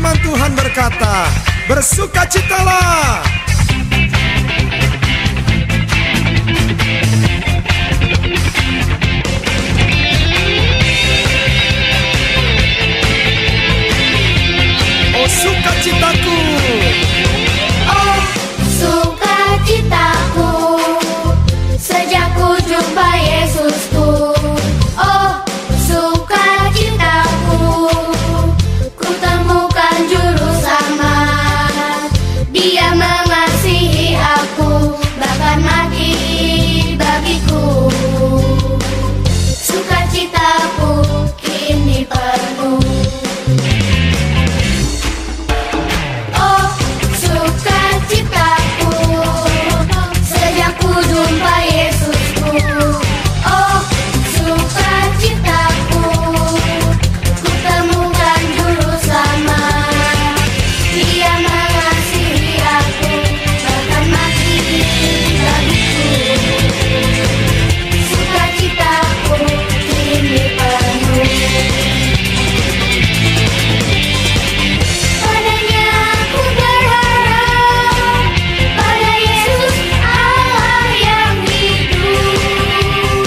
firman Tuhan berkata, bersukacitalah. Oh sukacitaku, oh sukacitaku, sejak ku jumpa Yesusku. Oh sukacitaku, ku temukan juru selamat. Dia mengasihi aku, bahkan mati bagiku. Sukacitaku kini penuh. Oh sukacitaku, sejak ku jumpa Yesusku. Oh sukacitaku, ku temukan juru selamat. Dia mengasihi aku, bahkan mati bagiku. Sukacitaku kini penuh. Padanya ku berharap, pada Yesus Allah yang hidup.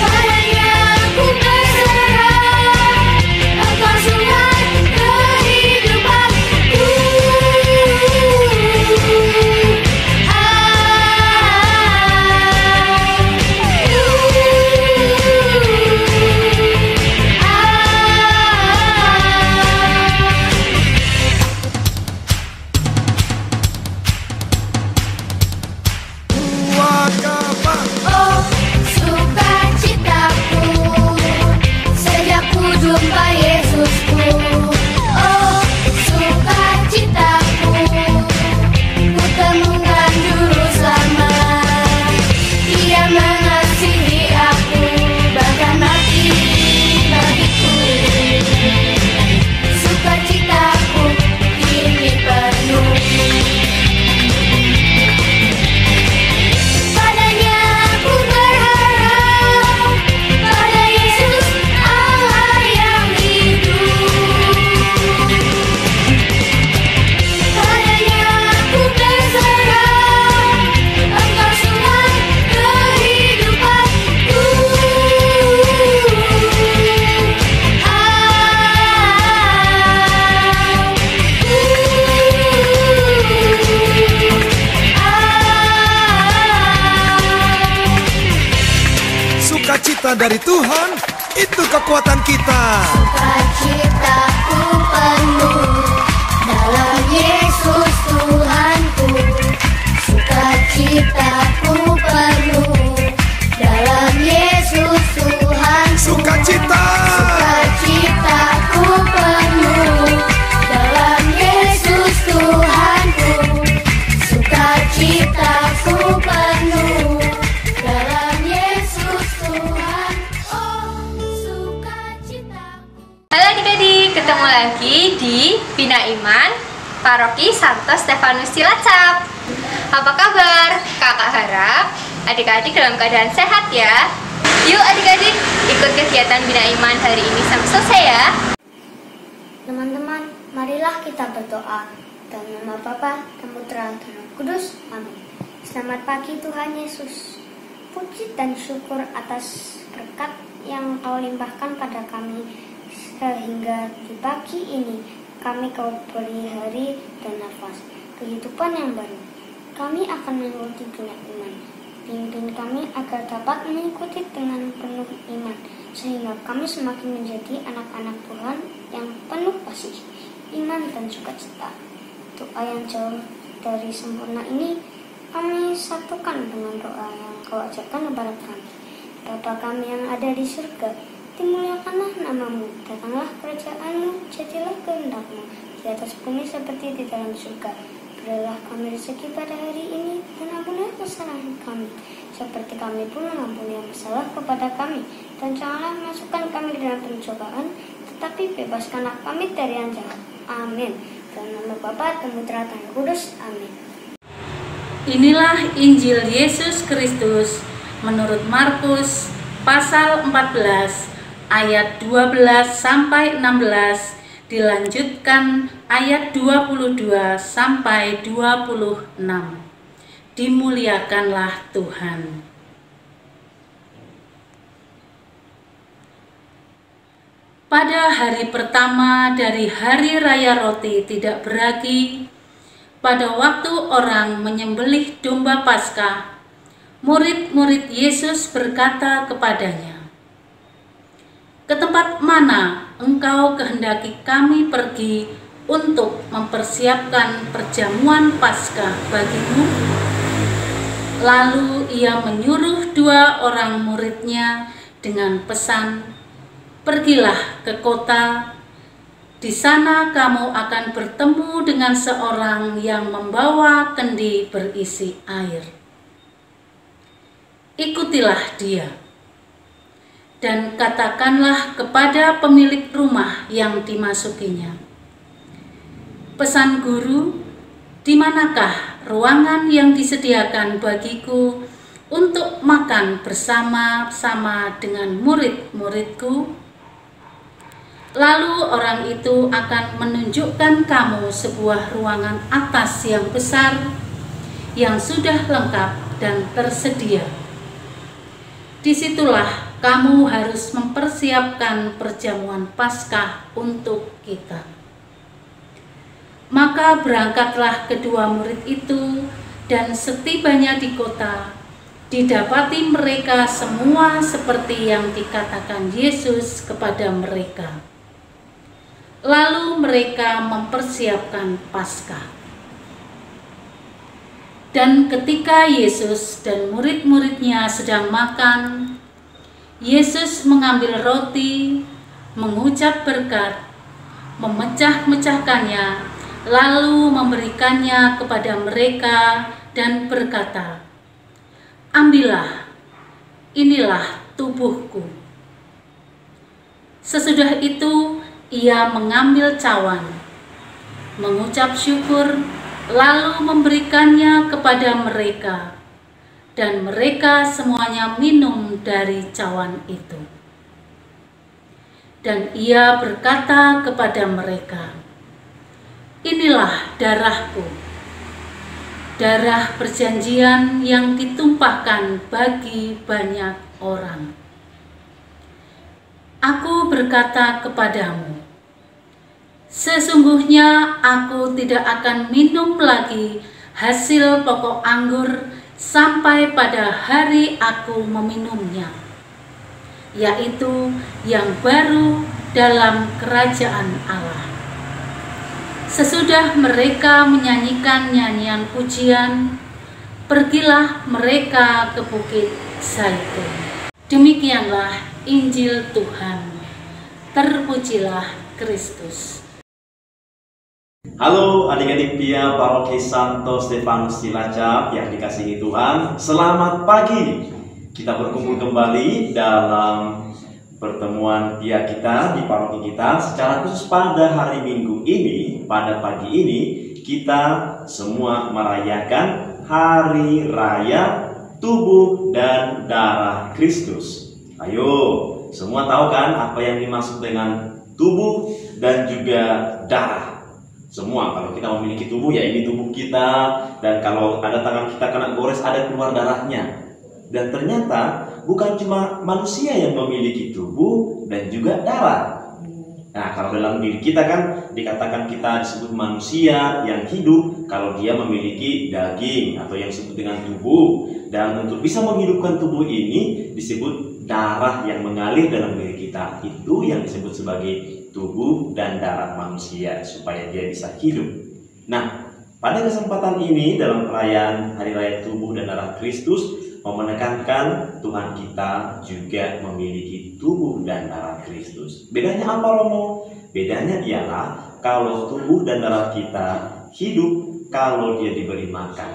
Padanya ku berserah, Engkau sumber kehidupanku. wakafah. Oh sukacitaku, sejak ku jumpa Yesusku. Oh sukacitaku, ku temukan juru selamat. Dia mengasihi aku, bahkan mati bagiku. Sukacitaku kini penuh. Padanya ku berharap, pada Yesus Allah yang hidup. Padanya ku berserah, Engkau sumber kehidupanku. Sukacita dari Tuhan, itu kekuatan kita. Sukacitaku penuh dalam Yesus Tuhanku. Sukacitaku penuh dalam Yesus Tuhanku. Sukacita. Sukacitaku penuh dalam Yesus Tuhanku. Sukacitaku penuh dalam Yesus Tuhan. Oh sukacitaku. Halo adik-adik, ketemu lagi di Bina Iman Paroki Santo Stefanus Cilacap. Apa kabar? Kakak harap adik-adik dalam keadaan sehat ya. Yuk adik-adik, ikut kegiatan Bina Iman hari ini sampai selesai ya. Teman-teman, marilah kita berdoa. Dalam nama Bapa dan Putra dan Roh Kudus. Amin. Selamat pagi Tuhan Yesus. Puji dan syukur atas berkat yang Kau limpahkan pada kami, sehingga di pagi ini kami Kau beri hari dan nafas kehidupan yang baru. Kami akan mengikuti dengan iman. Pimpin kami agar dapat mengikuti dengan penuh iman, sehingga kami semakin menjadi anak-anak Tuhan yang penuh kasih, iman dan sukacita. Doa yang jauh dari sempurna ini kami satukan dengan doa yang Kau ajarkan kepada kami. Bapa kami yang ada di surga, dimuliakanlah namamu, datanglah kerajaan-Mu, jadilah kehendak-Mu di atas bumi seperti di dalam surga. Berilah kami rezeki pada hari ini, dan ampunilah kesalahan kami, seperti kami pun mengampuni yang bersalah kepada kami. Dan janganlah masukkan kami ke dalam pencobaan, tetapi bebaskanlah kami dari yang jahat. Amin. Dalam nama Bapa dan Putra dan Roh Kudus. Amin. Inilah Injil Yesus Kristus menurut Markus pasal 14 ayat 12 sampai 16, dilanjutkan ayat 22 sampai 26. Dimuliakanlah Tuhan. Pada hari pertama dari hari raya roti tidak beragi, pada waktu orang menyembelih domba Paskah, murid-murid Yesus berkata kepadanya, "Ke tempat mana engkau kehendaki kami pergi untuk mempersiapkan perjamuan Paskah bagimu?" Lalu ia menyuruh 2 orang muridnya dengan pesan, "Pergilah ke kota, di sana kamu akan bertemu dengan seorang yang membawa kendi berisi air. Ikutilah dia, dan katakanlah kepada pemilik rumah yang dimasukinya, 'Pesan Guru, di manakah ruangan yang disediakan bagiku untuk makan bersama-sama dengan murid-muridku?' Lalu orang itu akan menunjukkan kamu sebuah ruangan atas yang besar, yang sudah lengkap dan tersedia. Disitulah kamu harus mempersiapkan perjamuan Paskah untuk kita." Maka berangkatlah kedua murid itu, dan setibanya di kota, didapati mereka semua seperti yang dikatakan Yesus kepada mereka. Lalu mereka mempersiapkan Paskah. Dan ketika Yesus dan murid-muridnya sedang makan, Yesus mengambil roti, mengucap berkat, memecah-mecahkannya, lalu memberikannya kepada mereka dan berkata, "Ambillah, inilah tubuhku." Sesudah itu ia mengambil cawan, mengucap syukur, lalu memberikannya kepada mereka, dan mereka semuanya minum dari cawan itu. Dan ia berkata kepada mereka, "Inilah darahku, darah perjanjian yang ditumpahkan bagi banyak orang. Aku berkata kepadamu, sesungguhnya aku tidak akan minum lagi hasil pokok anggur sampai pada hari aku meminumnya, yaitu yang baru dalam kerajaan Allah." Sesudah mereka menyanyikan nyanyian pujian, pergilah mereka ke Bukit Zaitun. Demikianlah Injil Tuhan. Terpujilah Kristus. Halo adik-adik Pia Paroki Santo Stefanus Cilacap yang dikasihi Tuhan. Selamat pagi. Kita berkumpul kembali dalam pertemuan Pia kita di paroki kita. Secara khusus pada hari Minggu ini, pada pagi ini, kita semua merayakan Hari Raya Tubuh dan Darah Kristus. Ayo, semua tahu kan apa yang dimaksud dengan tubuh dan juga darah? Semua, kalau kita memiliki tubuh, ya ini tubuh kita, dan kalau ada tangan kita kena gores, ada keluar darahnya. Dan ternyata bukan cuma manusia yang memiliki tubuh dan juga darah. Nah, kalau dalam diri kita kan dikatakan kita disebut manusia yang hidup kalau dia memiliki daging atau yang disebut dengan tubuh. Dan untuk bisa menghidupkan tubuh ini disebut darah yang mengalir dalam diri kita. Itu yang disebut sebagai tubuh dan darah manusia supaya dia bisa hidup. Nah, pada kesempatan ini dalam perayaan Hari Raya Tubuh dan Darah Kristus mau menekankan Tuhan kita juga memiliki tubuh dan darah Kristus. Bedanya apa, Romo? Bedanya ialah kalau tubuh dan darah kita hidup kalau dia diberi makan.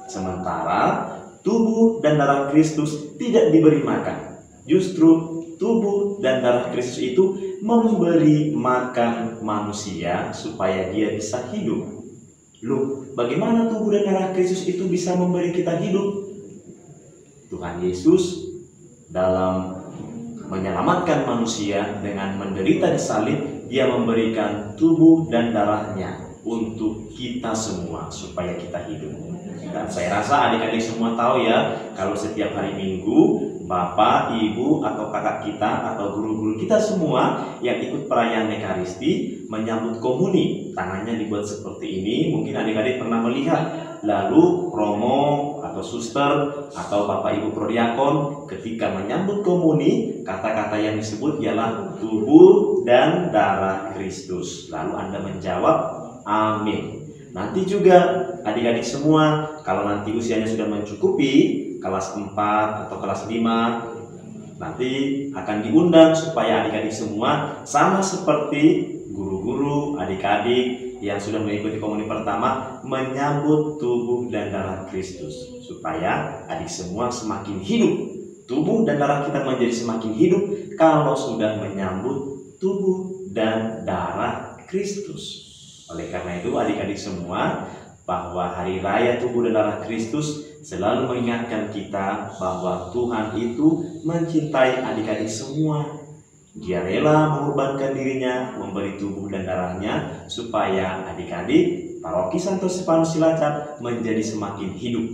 Sementara tubuh dan darah Kristus tidak diberi makan. Justru tubuh dan darah Kristus itu memberi makan manusia supaya dia bisa hidup. Loh, bagaimana tubuh dan darah Kristus itu bisa memberi kita hidup? Tuhan Yesus dalam menyelamatkan manusia dengan menderita di salib. Dia memberikan tubuh dan darahnya untuk kita semua supaya kita hidup. Dan saya rasa adik-adik semua tahu ya, kalau setiap hari Minggu Bapak, Ibu, atau kakak kita atau guru-guru kita semua yang ikut perayaan Ekaristi menyambut komuni, tangannya dibuat seperti ini. Mungkin adik-adik pernah melihat. Lalu Romo atau suster atau Bapak Ibu prodiakon ketika menyambut komuni, kata-kata yang disebut ialah tubuh dan darah Kristus. Lalu Anda menjawab amin. Nanti juga adik-adik semua, kalau nanti usianya sudah mencukupi kelas 4 atau kelas 5, nanti akan diundang supaya adik-adik semua sama seperti guru-guru, adik-adik yang sudah mengikuti komuni pertama menyambut tubuh dan darah Kristus, supaya adik semua semakin hidup. Tubuh dan darah kita menjadi semakin hidup kalau sudah menyambut tubuh dan darah Kristus. Oleh karena itu adik-adik semua, bahwa hari raya tubuh dan darah Kristus selalu mengingatkan kita bahwa Tuhan itu mencintai adik-adik semua. Dia rela mengorbankan dirinya, memberi tubuh dan darahnya supaya adik-adik Paroki Santo Stefanus Cilacap menjadi semakin hidup,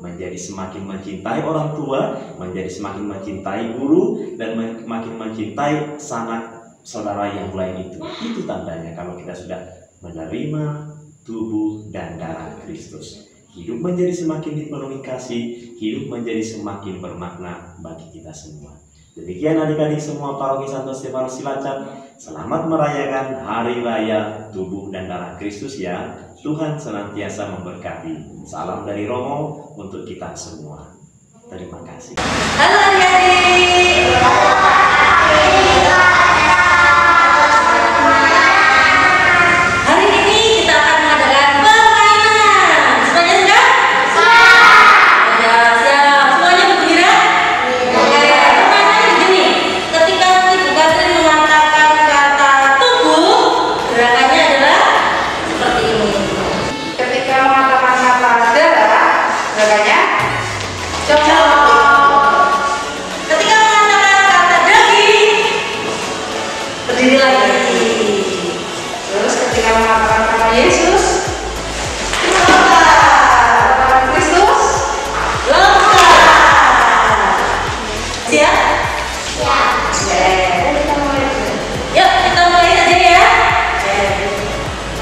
menjadi semakin mencintai orang tua, menjadi semakin mencintai guru, dan makin mencintai sanak saudara yang lain itu. Itu tandanya kalau kita sudah menerima tubuh dan darah Kristus. Hidup menjadi semakin dipenuhi kasih, hidup menjadi semakin bermakna bagi kita semua. Demikian adik-adik semua Paroki Santo Stefanus Cilacap, selamat merayakan Hari Raya Tubuh dan Darah Kristus ya. Tuhan senantiasa memberkati. Salam dari Romo untuk kita semua. Terima kasih. Halo adik-adik. Hari ini kita akan mengadakan permainan. Semuanya sudah? Sudah siap. Semuanya bergembira? Oke. Permainannya begini. Ketika Ibu Katrin mengatakan kata tubuh, gerakannya adalah seperti ini. Ketika mengatakan kata darah, gerakannya cocok. Ketika mengatakan kata daging, berdiri lagi. Terus ketika mengatakan kata Yesus, kata Kristus, Lompat. Siap? Yuk kita mulai aja ya.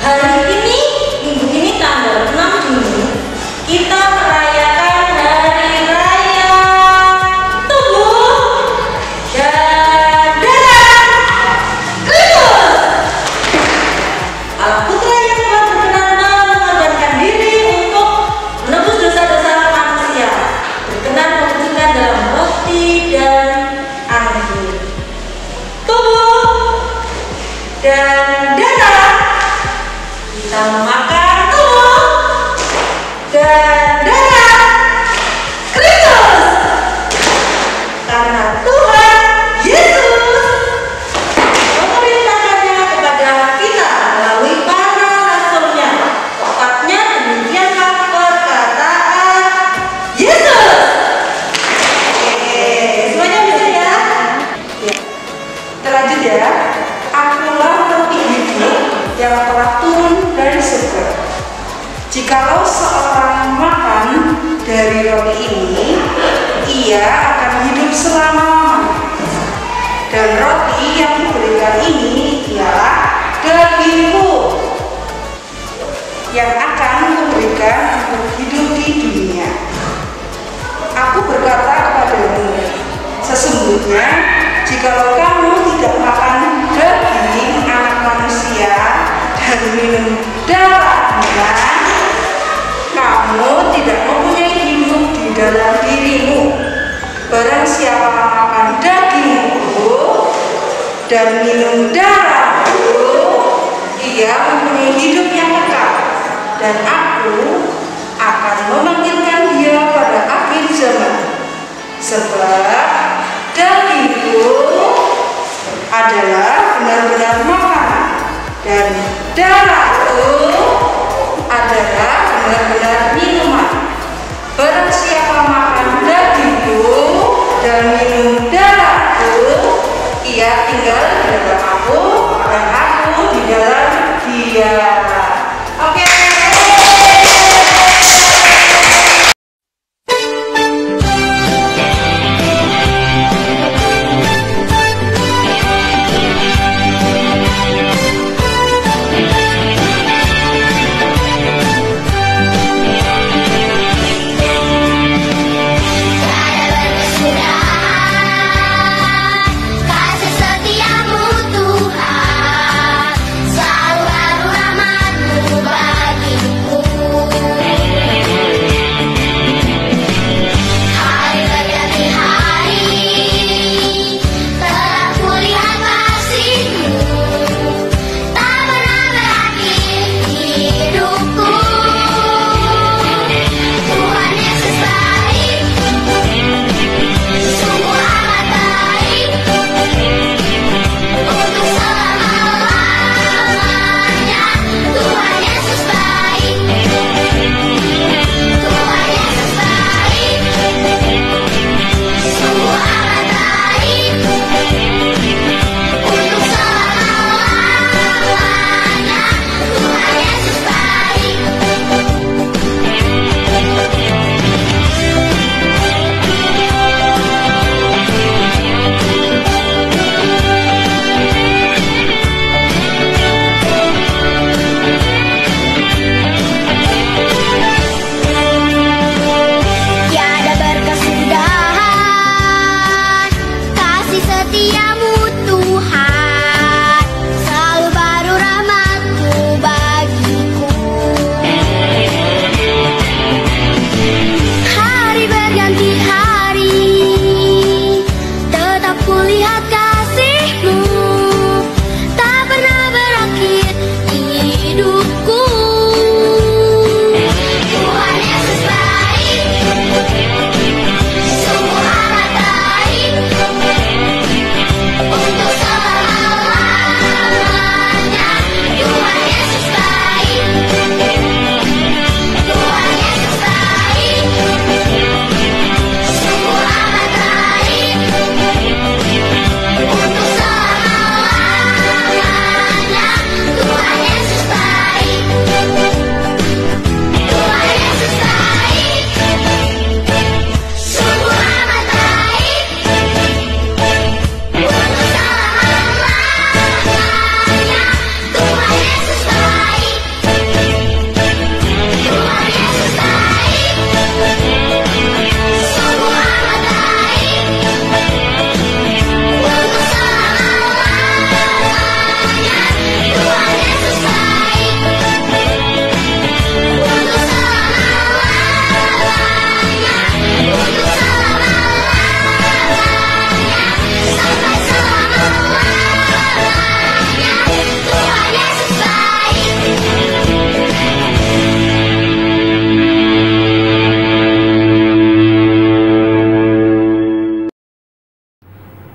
Hari ini, minggu ini tanggal 6 Juni, kita merayakan Hari Raya Tubuh dan Darah Kristus. Allah Putra yang telah berkenan mengorbankan diri untuk menebus dosa-dosa manusia, berkenan mewujudkan dalam roti dan anggur. Tubuh dan darah, kita memakan tubuh dan darah Kristus, karena Tuhan Yesus memerintahkannya kepada kita melalui para rasulnya. Tepatnya demikianlah perkataan Yesus. Oke, semuanya bisa ya? kita lanjut ya. Akulah roti hidup yang telah turun dari surga. Jikalau seorang makan dari roti ini, ia akan hidup selama-lamanya. Dan roti yang diberikan ini ialah dagingku yang akan memberikan untuk hidup di dunia. Aku berkata kepadamu, sesungguhnya jikalau kamu tidak makan daging anak manusia dan minum darahnya, kamu tidak mempunyai hidup di dalam dirimu. Barang siapa makan dagingku dan minum darahku, ia mempunyai hidup yang kekal, dan aku akan memanggilkan dia pada akhir zaman. Sebab dagingku adalah benar-benar makanan, dan darahku adalah benar-benar minuman. Barang siapa makan dagingku dan minum darahku, Iya. Oke.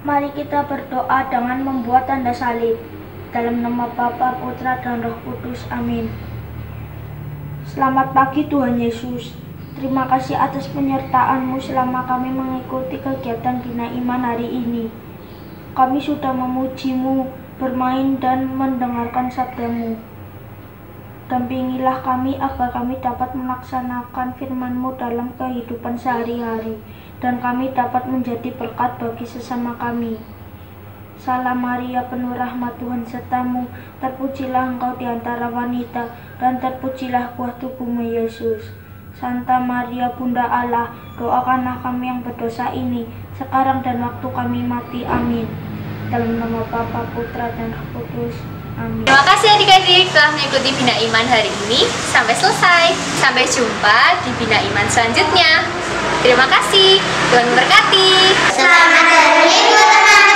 Mari kita berdoa dengan membuat tanda salib. Dalam nama Bapa, Putra, dan Roh Kudus. Amin. Selamat pagi Tuhan Yesus. Terima kasih atas penyertaan-Mu selama kami mengikuti kegiatan Bina Iman hari ini. Kami sudah memuji-Mu, bermain dan mendengarkan sabda-Mu. Dampingilah kami agar kami dapat melaksanakan firman-Mu dalam kehidupan sehari-hari, dan kami dapat menjadi berkat bagi sesama kami. Salam Maria, penuh rahmat, Tuhan sertamu, terpujilah engkau di antara wanita, dan terpujilah buah tubuhmu Yesus. Santa Maria, Bunda Allah, doakanlah kami yang berdosa ini, sekarang dan waktu kami mati. Amin. Dalam nama Bapa, Putra, dan Roh Kudus. Amin. Terima kasih adik-adik telah mengikuti Bina Iman hari ini sampai selesai. Sampai jumpa di Bina Iman selanjutnya. Terima kasih. Tuhan memberkati. Selamat hari Minggu, teman-teman.